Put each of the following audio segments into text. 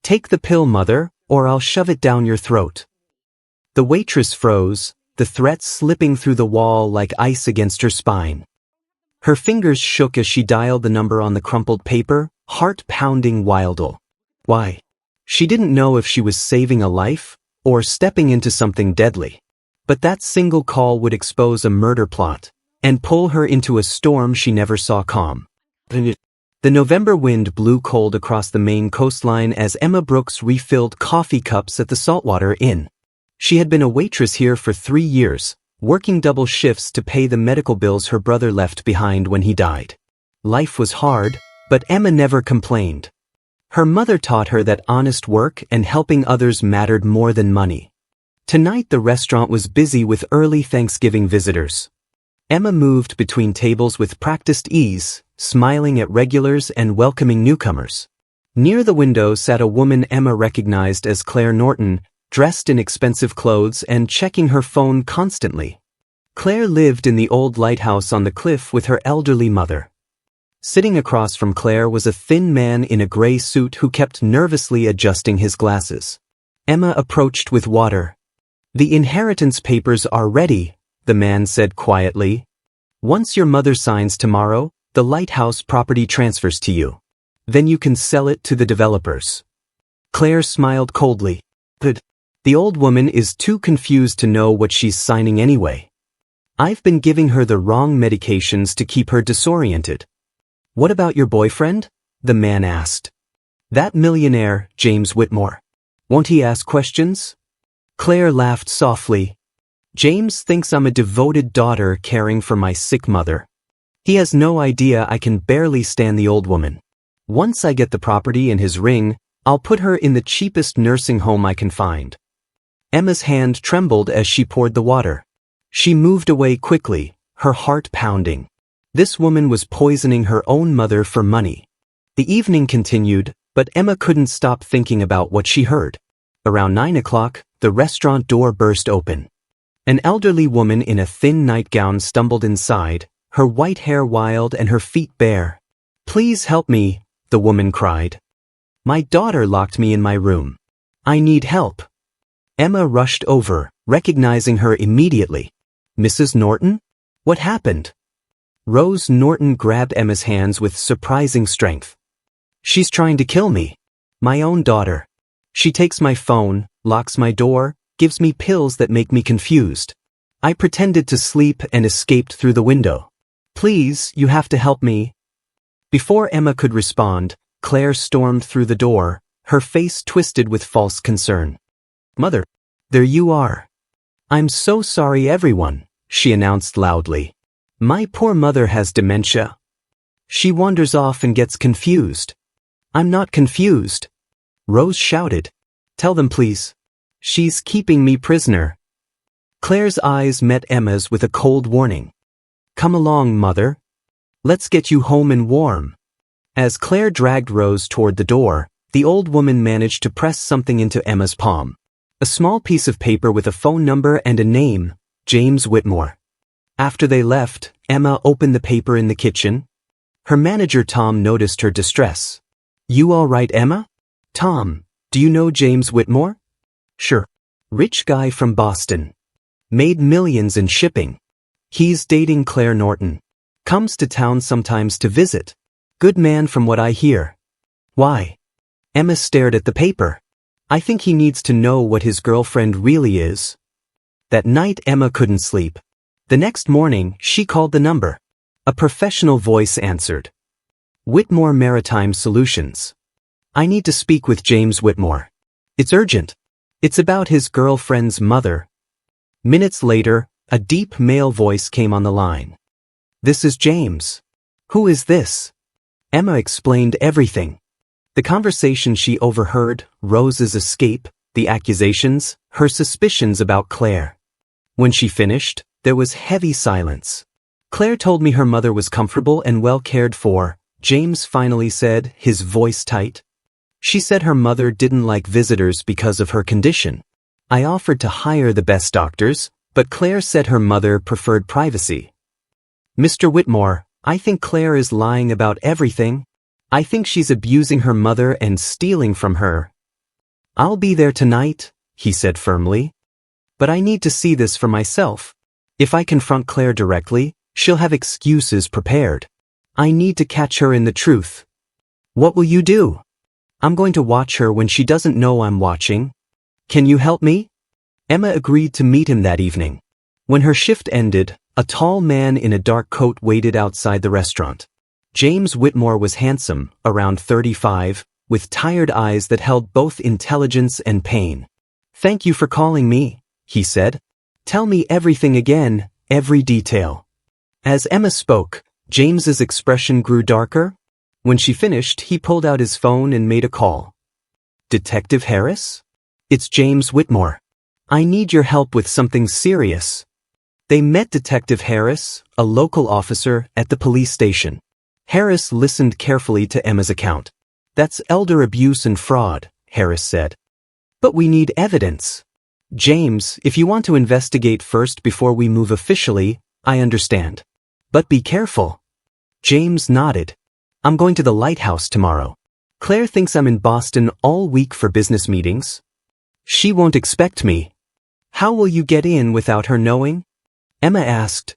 "Take the pill, mother, or I'll shove it down your throat." The waitress froze, the threat slipping through the wall like ice against her spine. Her fingers shook as she dialed the number on the crumpled paper, heart pounding wildly. Why? She didn't know if she was saving a life or stepping into something deadly. But that single call would expose a murder plot and pull her into a storm she never saw calm. The November wind blew cold across the Maine coastline as Emma Brooks refilled coffee cups at the Saltwater Inn. She had been a waitress here for 3 years, working double shifts to pay the medical bills her brother left behind when he died. Life was hard, but Emma never complained. Her mother taught her that honest work and helping others mattered more than money. Tonight the restaurant was busy with early Thanksgiving visitors. Emma moved between tables with practiced ease, smiling at regulars and welcoming newcomers. Near the window sat a woman Emma recognized as Claire Norton, dressed in expensive clothes and checking her phone constantly. Claire lived in the old lighthouse on the cliff with her elderly mother. Sitting across from Claire was a thin man in a gray suit who kept nervously adjusting his glasses. Emma approached with water. "The inheritance papers are ready," the man said quietly. "Once your mother signs tomorrow, the lighthouse property transfers to you. Then you can sell it to the developers." Claire smiled coldly. "But the old woman is too confused to know what she's signing anyway. I've been giving her the wrong medications to keep her disoriented." "What about your boyfriend?" the man asked. "That millionaire, James Whitmore. Won't he ask questions?" Claire laughed softly. "James thinks I'm a devoted daughter caring for my sick mother. He has no idea I can barely stand the old woman. Once I get the property and his ring, I'll put her in the cheapest nursing home I can find." Emma's hand trembled as she poured the water. She moved away quickly, her heart pounding. This woman was poisoning her own mother for money. The evening continued, but Emma couldn't stop thinking about what she heard. Around 9 o'clock, the restaurant door burst open. An elderly woman in a thin nightgown stumbled inside, her white hair wild and her feet bare. "Please help me," the woman cried. "My daughter locked me in my room. I need help." Emma rushed over, recognizing her immediately. "Mrs. Norton? What happened?" Rose Norton grabbed Emma's hands with surprising strength. "She's trying to kill me. My own daughter. She takes my phone, locks my door, gives me pills that make me confused. I pretended to sleep and escaped through the window. Please, you have to help me." Before Emma could respond, Claire stormed through the door, her face twisted with false concern. "Mother, there you are." "I'm so sorry, everyone," she announced loudly. "My poor mother has dementia. She wanders off and gets confused." "I'm not confused," Rose shouted. "Tell them, please. She's keeping me prisoner." Claire's eyes met Emma's with a cold warning. "Come along, mother. Let's get you home and warm." As Claire dragged Rose toward the door, the old woman managed to press something into Emma's palm. A small piece of paper with a phone number and a name, James Whitmore. After they left, Emma opened the paper in the kitchen. Her manager Tom noticed her distress. "You all right, Emma?" "Tom, do you know James Whitmore?" "Sure. Rich guy from Boston. Made millions in shipping. He's dating Claire Norton. Comes to town sometimes to visit. Good man from what I hear." "Why?" Emma stared at the paper. "I think he needs to know what his girlfriend really is." That night Emma couldn't sleep. The next morning, she called the number. A professional voice answered. "Whitmore Maritime Solutions. I need to speak with James Whitmore. It's urgent. It's about his girlfriend's mother." Minutes later, a deep male voice came on the line. "This is James." "Who is this?" Emma explained everything. The conversation she overheard, Rose's escape, the accusations, her suspicions about Claire. When she finished, there was heavy silence. "Claire told me her mother was comfortable and well cared for," James finally said, his voice tight. "She said her mother didn't like visitors because of her condition. I offered to hire the best doctors, but Claire said her mother preferred privacy." "Mr. Whitmore, I think Claire is lying about everything. I think she's abusing her mother and stealing from her." I'll be there tonight, he said firmly. But I need to see this for myself. If I confront Claire directly, she'll have excuses prepared. I need to catch her in the truth. What will you do? I'm going to watch her when she doesn't know I'm watching. Can you help me? Emma agreed to meet him that evening. When her shift ended, a tall man in a dark coat waited outside the restaurant. James Whitmore was handsome, around 35, with tired eyes that held both intelligence and pain. Thank you for calling me, he said. Tell me everything again, every detail. As Emma spoke, James's expression grew darker. When she finished, he pulled out his phone and made a call. Detective Harris? It's James Whitmore. I need your help with something serious. They met Detective Harris, a local officer, at the police station. Harris listened carefully to Emma's account. That's elder abuse and fraud, Harris said. But we need evidence. James, if you want to investigate first before we move officially, I understand. But be careful. James nodded. I'm going to the lighthouse tomorrow. Claire thinks I'm in Boston all week for business meetings. She won't expect me. How will you get in without her knowing? Emma asked.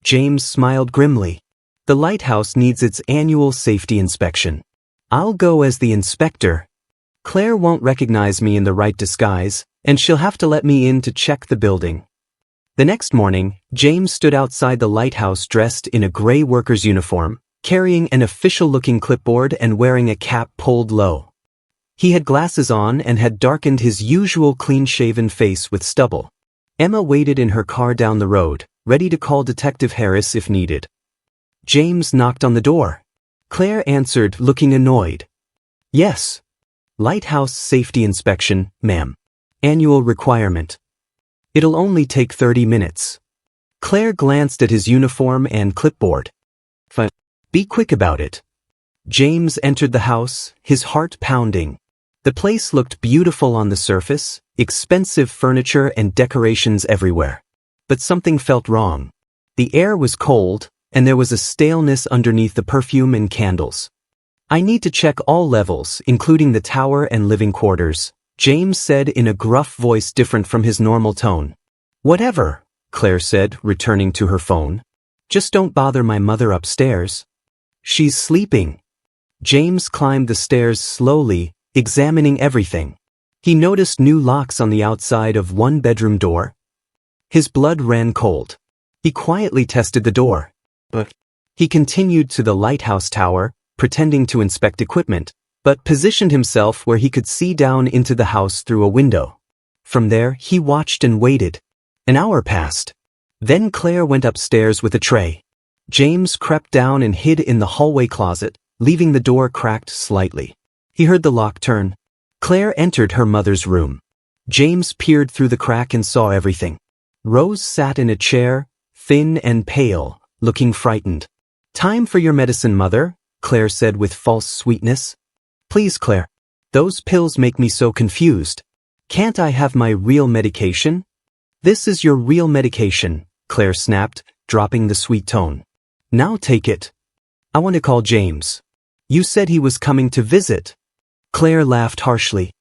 James smiled grimly. The lighthouse needs its annual safety inspection. I'll go as the inspector. Claire won't recognize me in the right disguise, and she'll have to let me in to check the building. The next morning, James stood outside the lighthouse dressed in a gray worker's uniform, carrying an official-looking clipboard and wearing a cap pulled low. He had glasses on and had darkened his usual clean-shaven face with stubble. Emma waited in her car down the road, ready to call Detective Harris if needed. James knocked on the door. Claire answered, looking annoyed. Yes. Lighthouse safety inspection, ma'am. Annual requirement. It'll only take 30 minutes. Claire glanced at his uniform and clipboard. Fine. Be quick about it. James entered the house, his heart pounding. The place looked beautiful on the surface, expensive furniture and decorations everywhere. But something felt wrong. The air was cold, and there was a staleness underneath the perfume and candles. I need to check all levels, including the tower and living quarters, James said in a gruff voice different from his normal tone. Whatever, Claire said, returning to her phone. Just don't bother my mother upstairs. She's sleeping. James climbed the stairs slowly, examining everything. He noticed new locks on the outside of one bedroom door. His blood ran cold. He quietly tested the door. But he continued to the lighthouse tower, pretending to inspect equipment, but positioned himself where he could see down into the house through a window. From there, he watched and waited. An hour passed. Then Claire went upstairs with a tray. James crept down and hid in the hallway closet, leaving the door cracked slightly. He heard the lock turn. Claire entered her mother's room. James peered through the crack and saw everything. Rose sat in a chair, thin and pale, looking frightened. Time for your medicine, Mother, Claire said with false sweetness. Please, Claire. Those pills make me so confused. Can't I have my real medication? This is your real medication, Claire snapped, dropping the sweet tone. Now take it. I want to call James. You said he was coming to visit. Claire laughed harshly.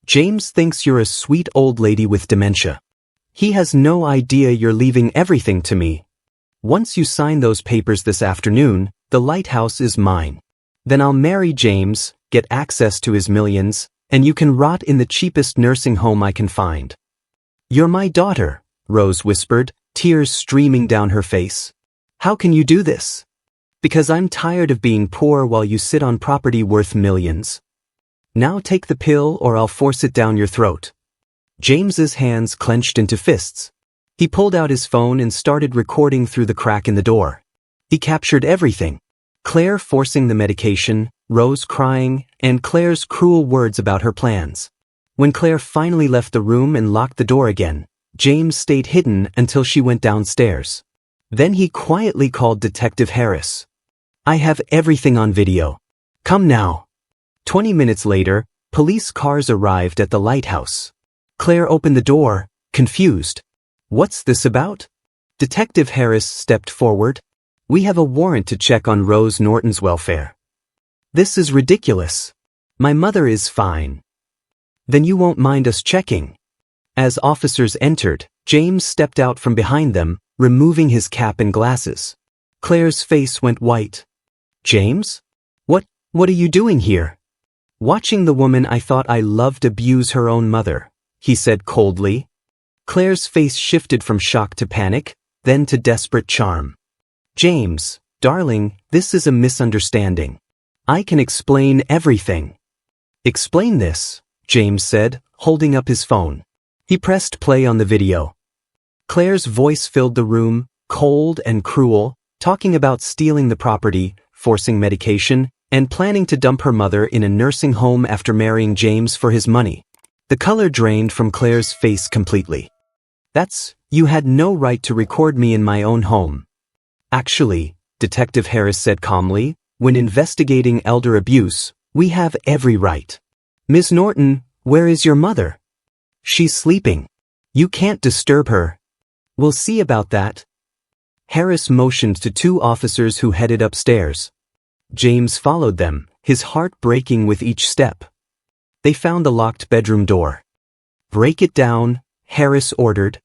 James thinks you're a sweet old lady with dementia. He has no idea you're leaving everything to me. Once you sign those papers this afternoon, the lighthouse is mine. Then I'll marry James, get access to his millions, and you can rot in the cheapest nursing home I can find. You're my daughter, Rose whispered, tears streaming down her face. How can you do this? Because I'm tired of being poor while you sit on property worth millions. Now take the pill or I'll force it down your throat. James's hands clenched into fists. He pulled out his phone and started recording through the crack in the door. He captured everything. Claire forcing the medication, Rose crying, and Claire's cruel words about her plans. When Claire finally left the room and locked the door again, James stayed hidden until she went downstairs. Then he quietly called Detective Harris. I have everything on video. Come now. 20 minutes later, police cars arrived at the lighthouse. Claire opened the door, confused. What's this about? Detective Harris stepped forward. We have a warrant to check on Rose Norton's welfare. This is ridiculous. My mother is fine. Then you won't mind us checking. As officers entered, James stepped out from behind them, removing his cap and glasses. Claire's face went white. James? What are you doing here? Watching the woman I thought I loved abuse her own mother, he said coldly. Claire's face shifted from shock to panic, then to desperate charm. James, darling, this is a misunderstanding. I can explain everything. Explain this, James said, holding up his phone. He pressed play on the video. Claire's voice filled the room, cold and cruel, talking about stealing the property, forcing medication, and planning to dump her mother in a nursing home after marrying James for his money. The color drained from Claire's face completely. You had no right to record me in my own home. Actually, Detective Harris said calmly, when investigating elder abuse, we have every right. Ms. Norton, where is your mother? She's sleeping. You can't disturb her. We'll see about that. Harris motioned to two officers who headed upstairs. James followed them, his heart breaking with each step. They found the locked bedroom door. Break it down, Harris ordered.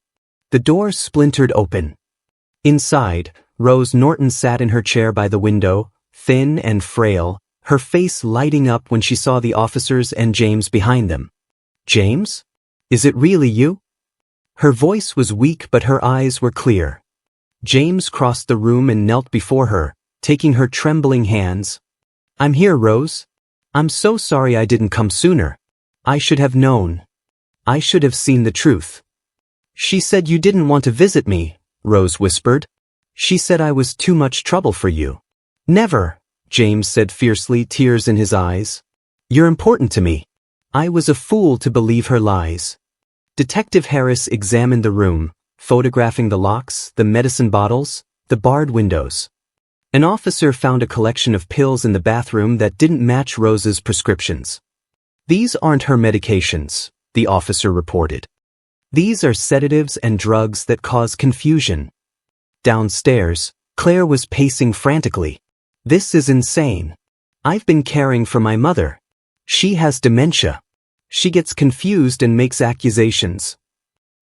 The door splintered open. Inside, Rose Norton sat in her chair by the window, thin and frail, her face lighting up when she saw the officers and James behind them. James? Is it really you? Her voice was weak but her eyes were clear. James crossed the room and knelt before her, taking her trembling hands. I'm here, Rose. I'm so sorry I didn't come sooner. I should have known. I should have seen the truth. She said you didn't want to visit me, Rose whispered. She said I was too much trouble for you. Never, James said fiercely, tears in his eyes. You're important to me. I was a fool to believe her lies. Detective Harris examined the room, photographing the locks, the medicine bottles, the barred windows. An officer found a collection of pills in the bathroom that didn't match Rose's prescriptions. These aren't her medications, the officer reported. These are sedatives and drugs that cause confusion. Downstairs, Claire was pacing frantically. This is insane. I've been caring for my mother. She has dementia. She gets confused and makes accusations.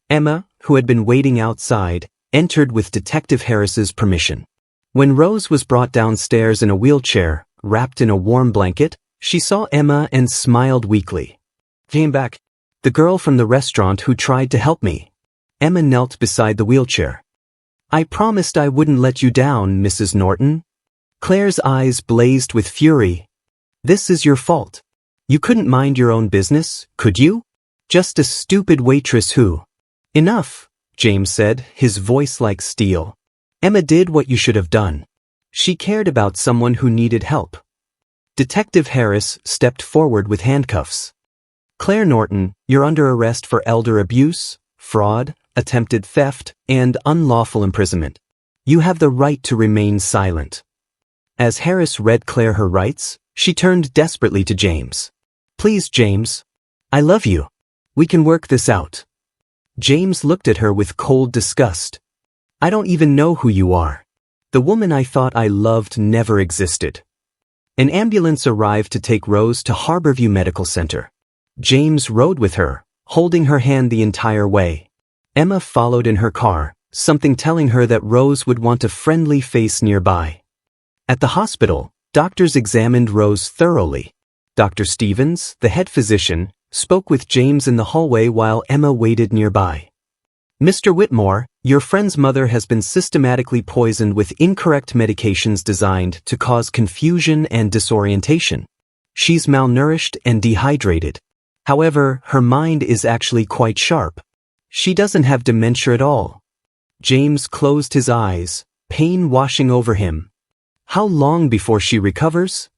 Emma, who had been waiting outside, entered with Detective Harris's permission. When Rose was brought downstairs in a wheelchair, wrapped in a warm blanket, she saw Emma and smiled weakly. Came back. The girl from the restaurant who tried to help me. Emma knelt beside the wheelchair. I promised I wouldn't let you down, Mrs. Norton. Claire's eyes blazed with fury. This is your fault. You couldn't mind your own business, could you? Just a stupid waitress who... Enough, James said, his voice like steel. Emma did what you should have done. She cared about someone who needed help. Detective Harris stepped forward with handcuffs. Claire Norton, you're under arrest for elder abuse, fraud, attempted theft, and unlawful imprisonment. You have the right to remain silent. As Harris read Claire her rights, she turned desperately to James. Please, James. I love you. We can work this out. James looked at her with cold disgust. I don't even know who you are. The woman I thought I loved never existed. An ambulance arrived to take Rose to Harborview Medical Center. James rode with her, holding her hand the entire way. Emma followed in her car, something telling her that Rose would want a friendly face nearby. At the hospital, doctors examined Rose thoroughly. Dr. Stevens, the head physician, spoke with James in the hallway while Emma waited nearby. Mr. Whitmore, your friend's mother has been systematically poisoned with incorrect medications designed to cause confusion and disorientation. She's malnourished and dehydrated. However, her mind is actually quite sharp. She doesn't have dementia at all. James closed his eyes, pain washing over him. How long before she recovers?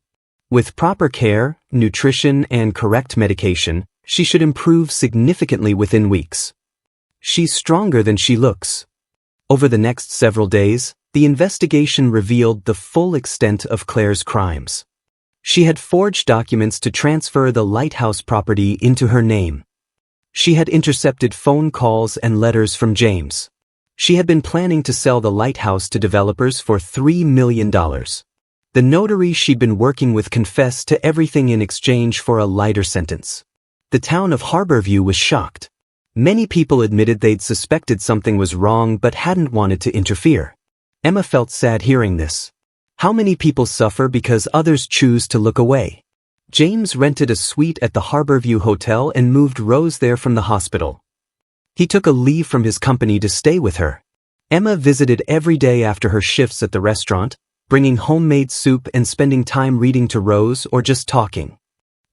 With proper care, nutrition, and correct medication, she should improve significantly within weeks. She's stronger than she looks. Over the next several days, the investigation revealed the full extent of Claire's crimes. She had forged documents to transfer the lighthouse property into her name. She had intercepted phone calls and letters from James. She had been planning to sell the lighthouse to developers for $3 million. The notary she'd been working with confessed to everything in exchange for a lighter sentence. The town of Harborview was shocked. Many people admitted they'd suspected something was wrong but hadn't wanted to interfere. Emma felt sad hearing this. How many people suffer because others choose to look away? James rented a suite at the Harborview Hotel and moved Rose there from the hospital. He took a leave from his company to stay with her. Emma visited every day after her shifts at the restaurant, bringing homemade soup and spending time reading to Rose or just talking.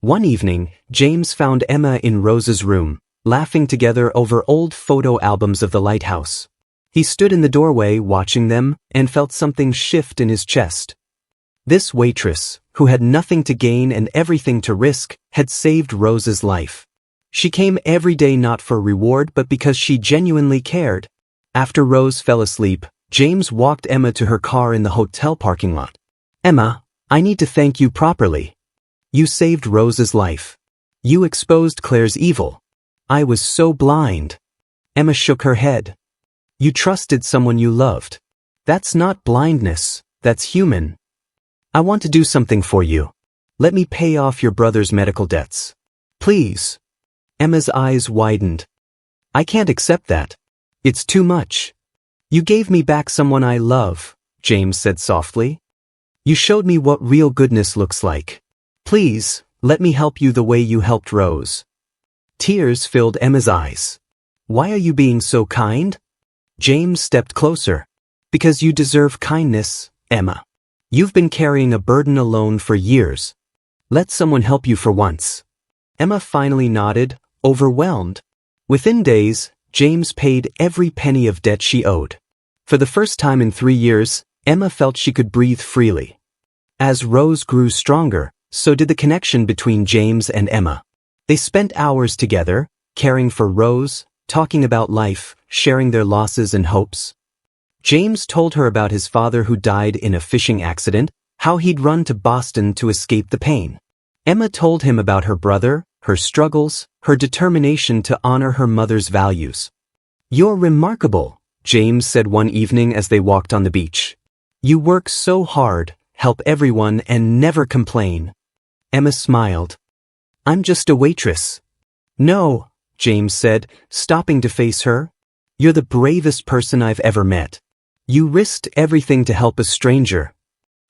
One evening, James found Emma in Rose's room, laughing together over old photo albums of the lighthouse. He stood in the doorway watching them and felt something shift in his chest. This waitress, who had nothing to gain and everything to risk, had saved Rose's life. She came every day not for reward but because she genuinely cared. After Rose fell asleep, James walked Emma to her car in the hotel parking lot. "Emma, I need to thank you properly. You saved Rose's life. You exposed Claire's evil. I was so blind." Emma shook her head. "You trusted someone you loved. That's not blindness, that's human. I want to do something for you. Let me pay off your brother's medical debts. Please." Emma's eyes widened. "I can't accept that. It's too much." "You gave me back someone I love," James said softly. "You showed me what real goodness looks like. Please, let me help you the way you helped Rose." Tears filled Emma's eyes. "Why are you being so kind?" James stepped closer. "Because you deserve kindness, Emma. You've been carrying a burden alone for years. Let someone help you for once." Emma finally nodded, overwhelmed. Within days, James paid every penny of debt she owed. For the first time in 3 years, Emma felt she could breathe freely. As Rose grew stronger, so did the connection between James and Emma. They spent hours together, caring for Rose, talking about life, sharing their losses and hopes. James told her about his father who died in a fishing accident, how he'd run to Boston to escape the pain. Emma told him about her brother, her struggles, her determination to honor her mother's values. "You're remarkable," James said one evening as they walked on the beach. "You work so hard, help everyone and never complain." Emma smiled. "I'm just a waitress." "No," James said, stopping to face her. "You're the bravest person I've ever met. You risked everything to help a stranger.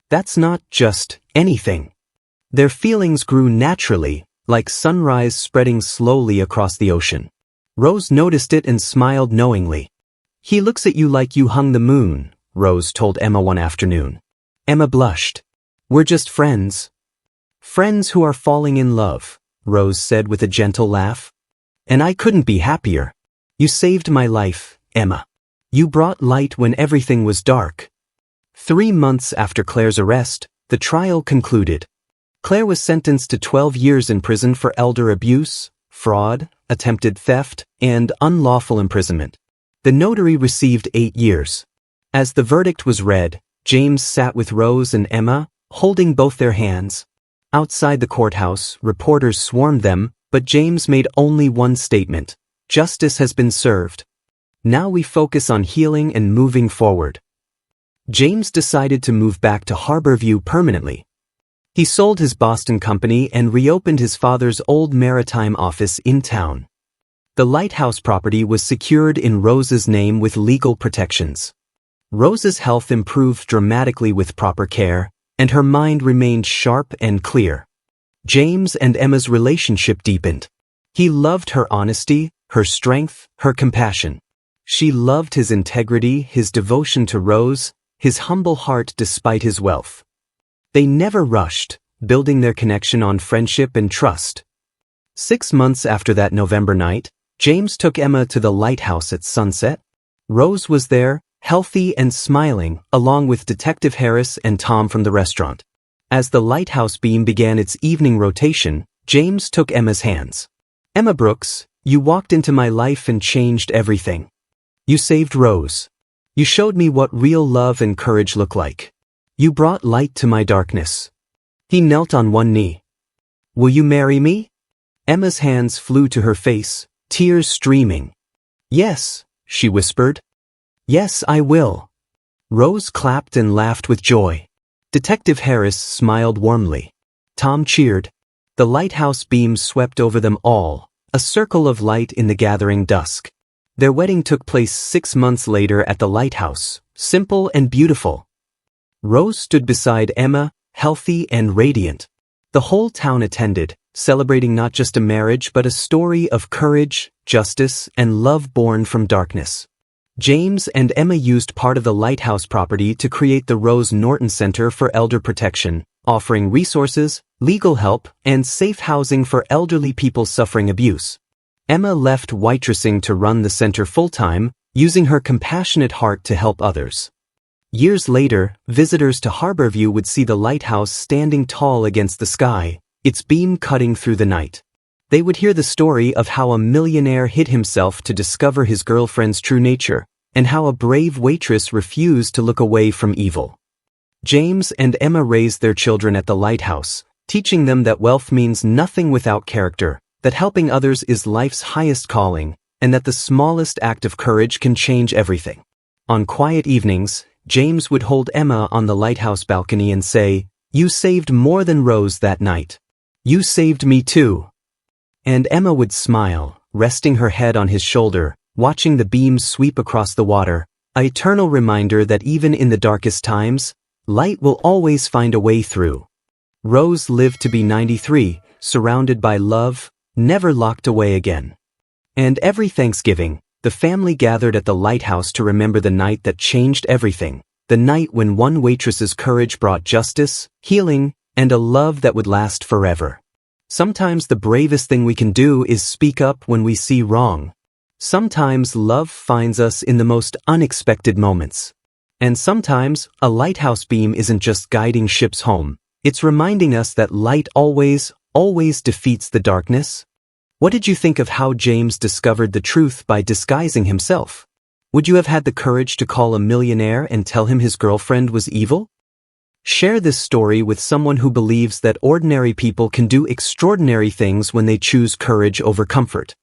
That's not just anything." Their feelings grew naturally, like sunrise spreading slowly across the ocean. Rose noticed it and smiled knowingly. "He looks at you like you hung the moon," Rose told Emma one afternoon. Emma blushed. "We're just friends." "Friends who are falling in love," Rose said with a gentle laugh. "And I couldn't be happier. You saved my life, Emma. You brought light when everything was dark." 3 months after Claire's arrest, the trial concluded. Claire was sentenced to 12 years in prison for elder abuse, fraud, attempted theft, and unlawful imprisonment. The notary received 8 years. As the verdict was read, James sat with Rose and Emma, holding both their hands. Outside the courthouse, reporters swarmed them, but James made only one statement: "Justice has been served. Now we focus on healing and moving forward." James decided to move back to Harborview permanently. He sold his Boston company and reopened his father's old maritime office in town. The lighthouse property was secured in Rose's name with legal protections. Rose's health improved dramatically with proper care, and her mind remained sharp and clear. James and Emma's relationship deepened. He loved her honesty, her strength, her compassion. She loved his integrity, his devotion to Rose, his humble heart despite his wealth. They never rushed, building their connection on friendship and trust. 6 months after that November night, James took Emma to the lighthouse at sunset. Rose was there, healthy and smiling, along with Detective Harris and Tom from the restaurant. As the lighthouse beam began its evening rotation, James took Emma's hands. "Emma Brooks, you walked into my life and changed everything. You saved Rose. You showed me what real love and courage look like. You brought light to my darkness." He knelt on one knee. "Will you marry me?" Emma's hands flew to her face, tears streaming. "Yes," she whispered. "Yes, I will." Rose clapped and laughed with joy. Detective Harris smiled warmly. Tom cheered. The lighthouse beam swept over them all, a circle of light in the gathering dusk. Their wedding took place 6 months later at the lighthouse, simple and beautiful. Rose stood beside Emma, healthy and radiant. The whole town attended, celebrating not just a marriage but a story of courage, justice, and love born from darkness. James and Emma used part of the lighthouse property to create the Rose Norton Center for Elder Protection, offering resources, legal help, and safe housing for elderly people suffering abuse. Emma left waitressing to run the center full-time, using her compassionate heart to help others. Years later, visitors to Harborview would see the lighthouse standing tall against the sky, its beam cutting through the night. They would hear the story of how a millionaire hid himself to discover his girlfriend's true nature, and how a brave waitress refused to look away from evil. James and Emma raised their children at the lighthouse, teaching them that wealth means nothing without character, that helping others is life's highest calling, and that the smallest act of courage can change everything. On quiet evenings, James would hold Emma on the lighthouse balcony and say, "You saved more than Rose that night. You saved me too." And Emma would smile, resting her head on his shoulder, watching the beams sweep across the water, an eternal reminder that even in the darkest times, light will always find a way through. Rose lived to be 93, surrounded by love, never locked away again. And every Thanksgiving, the family gathered at the lighthouse to remember the night that changed everything, the night when one waitress's courage brought justice, healing, and a love that would last forever. Sometimes the bravest thing we can do is speak up when we see wrong. Sometimes love finds us in the most unexpected moments. And sometimes, a lighthouse beam isn't just guiding ships home, it's reminding us that light always defeats the darkness. What did you think of how James discovered the truth by disguising himself? Would you have had the courage to call a millionaire and tell him his girlfriend was evil? Share this story with someone who believes that ordinary people can do extraordinary things when they choose courage over comfort.